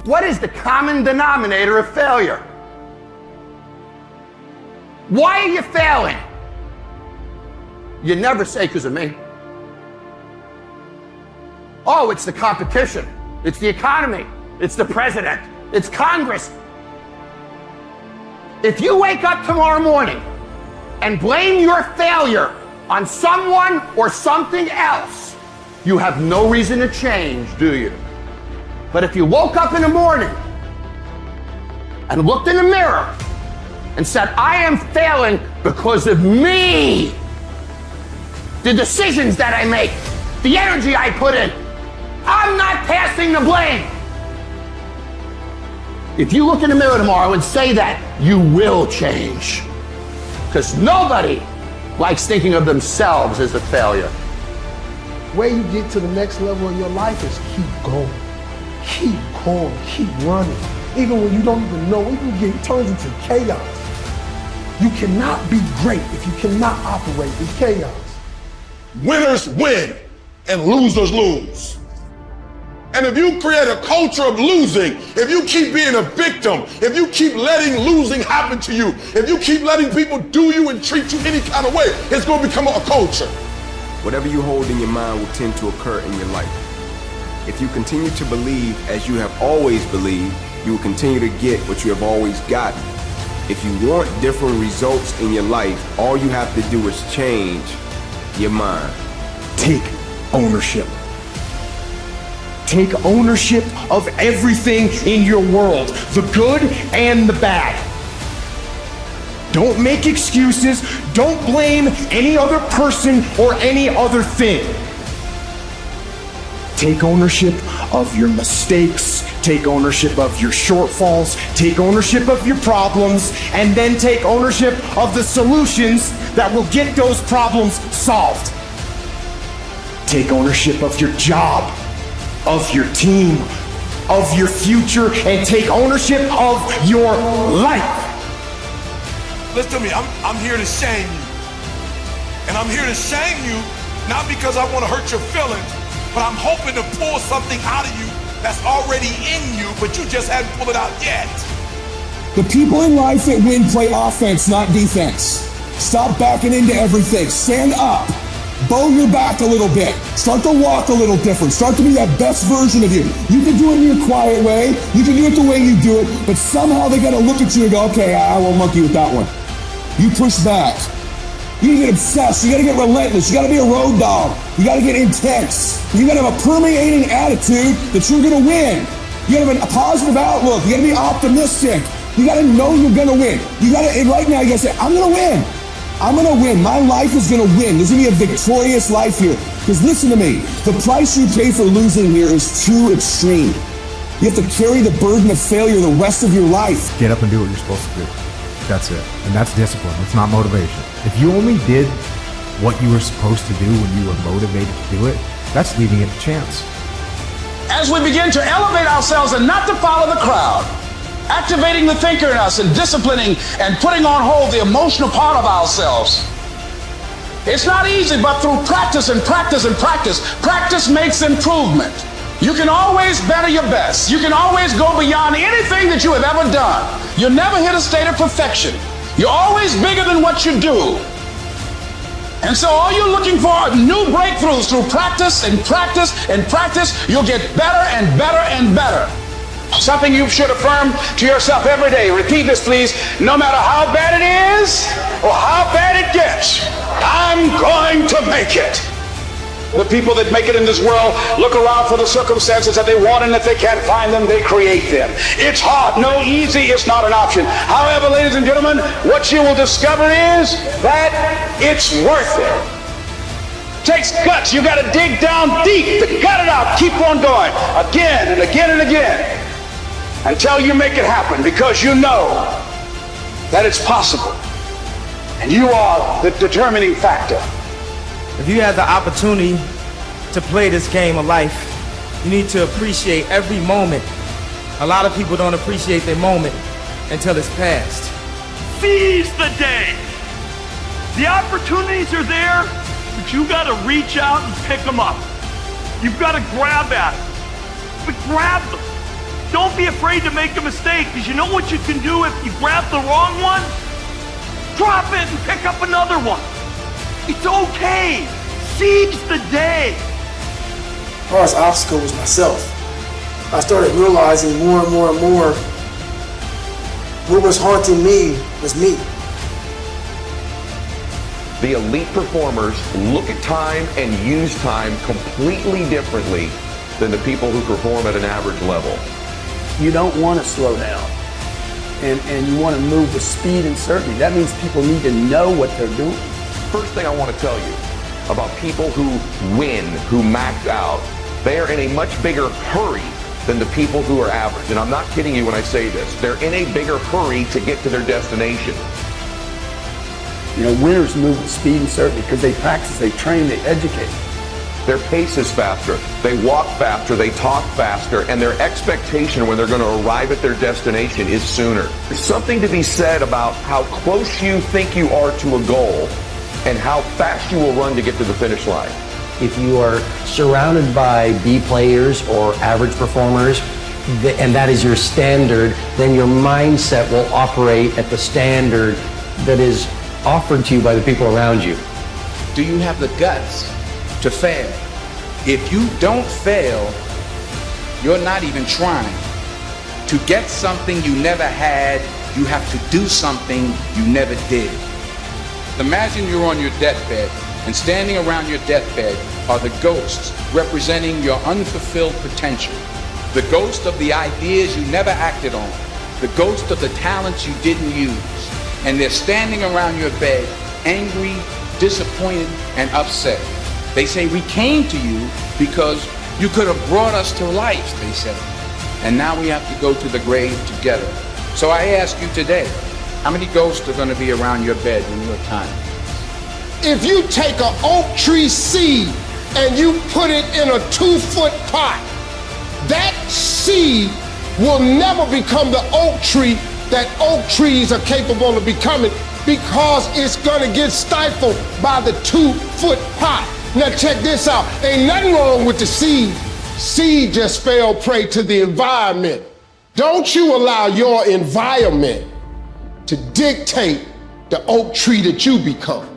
What is the common denominator of failure? Why are you failing? You never say because of me. Oh, it's the competition. It's the economy. It's the president. It's Congress. If you wake up tomorrow morning and blame your failure on someone or something else, you have no reason to change, do you? But if you woke up in the morning and looked in the mirror and said, I am failing because of me, the decisions that I make, the energy I put in, I'm not passing the blame. If you look in the mirror tomorrow and say that, you will change. Because nobody likes thinking of themselves as a failure. The way you get to the next level in your life is keep going. Keep going, keep running. Even when you don't even know, it turns into chaos. You cannot be great if you cannot operate in chaos. Winners win and losers lose. And if you create a culture of losing, if you keep being a victim, if you keep letting losing happen to you, if you keep letting people do you and treat you any kind of way, it's going to become a culture. Whatever you hold in your mind will tend to occur in your life. If you continue to believe as you have always believed, you will continue to get what you have always gotten. If you want different results in your life, all you have to do is change your mind. Take ownership. Take ownership of everything in your world, the good and the bad. Don't make excuses. Don't blame any other person or any other thing. Take ownership of your mistakes. Take ownership of your shortfalls. Take ownership of your problems. And then take ownership of the solutions that will get those problems solved. Take ownership of your job, of your team, of your future, and take ownership of your life. Listen to me, I'm here to shame you. And I'm here to shame you, not because I want to hurt your feelings, but I'm hoping to pull something out of you that's already in you, but you just haven't pulled it out yet. The people in life that win play offense, not defense. Stop backing into everything. Stand up. Bow your back a little bit. Start to walk a little different. Start to be that best version of you. You can do it in your quiet way. You can do it the way you do it, but somehow they got to look at you and go, okay, I won't monkey with that one. You push back. You gotta get obsessed. You gotta get relentless. You gotta be a road dog. You gotta get intense. You gotta have a permeating attitude that you're gonna win. You gotta have a positive outlook. You gotta be optimistic. You gotta know you're gonna win. You gotta, and right now you gotta say, I'm gonna win. I'm gonna win. My life is gonna win. There's gonna be a victorious life here. Because listen to me, the price you pay for losing here is too extreme. You have to carry the burden of failure the rest of your life. Get up and do what you're supposed to do. That's it. And that's discipline. It's not motivation. If you only did what you were supposed to do when you were motivated to do it, that's leaving it to chance. As we begin to elevate ourselves and not to follow the crowd, activating the thinker in us and disciplining and putting on hold the emotional part of ourselves. It's not easy, but through practice and practice and practice, practice makes improvement. You can always better your best. You can always go beyond anything that you have ever done. You'll never hit a state of perfection. You're always bigger than what you do. And so all you're looking for are new breakthroughs through practice and practice and practice. You'll get better and better and better. Something you should affirm to yourself every day. Repeat this, please. No matter how bad it is or how bad it gets, I'm going to make it. The people that make it in this world look around for the circumstances that they want, and if they can't find them, they create them. It's hard. No, easy is not an option. However, ladies and gentlemen, what you will discover is that it's worth it. Takes guts. You got to dig down deep to gut it out. Keep on going again and again and again until you make it happen, because you know that it's possible, and you are the determining factor. If you have the opportunity to play this game of life, you need to appreciate every moment. A lot of people don't appreciate their moment until it's past. Seize the day. The opportunities are there, but you got to reach out and pick them up. You've got to grab at them. But grab them. Don't be afraid to make a mistake, because you know what you can do if you grab the wrong one? Drop it and pick up another one. It's okay. Seize the day. The hardest obstacle was myself. I started realizing more and more and more what was haunting me was me. The elite performers look at time and use time completely differently than the people who perform at an average level. You don't want to slow down, and you want to move with speed and certainty. That means people need to know what they're doing. First thing I want to tell you about people who win, who max out, they are in a much bigger hurry than the people who are average. And I'm not kidding you when I say this. They're in a bigger hurry to get to their destination. You know, winners move with speed and certainty because they practice, they train, they educate. Their pace is faster, they walk faster, they talk faster, and their expectation when they're going to arrive at their destination is sooner. There's something to be said about how close you think you are to a goal and how fast you will run to get to the finish line. If you are surrounded by B players or average performers, and that is your standard, then your mindset will operate at the standard that is offered to you by the people around you. Do you have the guts to fail? If you don't fail, you're not even trying. To get something you never had, you have to do something you never did. Imagine you're on your deathbed, and standing around your deathbed are the ghosts representing your unfulfilled potential. The ghost of the ideas you never acted on. The ghost of the talents you didn't use. And they're standing around your bed, angry, disappointed, and upset. They say, we came to you because you could have brought us to life, they said. And now we have to go to the grave together. So I ask you today, how many ghosts are going to be around your bed when your time? If you take an oak tree seed and you put it in a 2-foot pot, that seed will never become the oak tree that oak trees are capable of becoming, because it's gonna get stifled by the 2-foot pot. Now check this out, ain't nothing wrong with the seed. Seed just fell prey to the environment. Don't you allow your environment to dictate the oak tree that you become.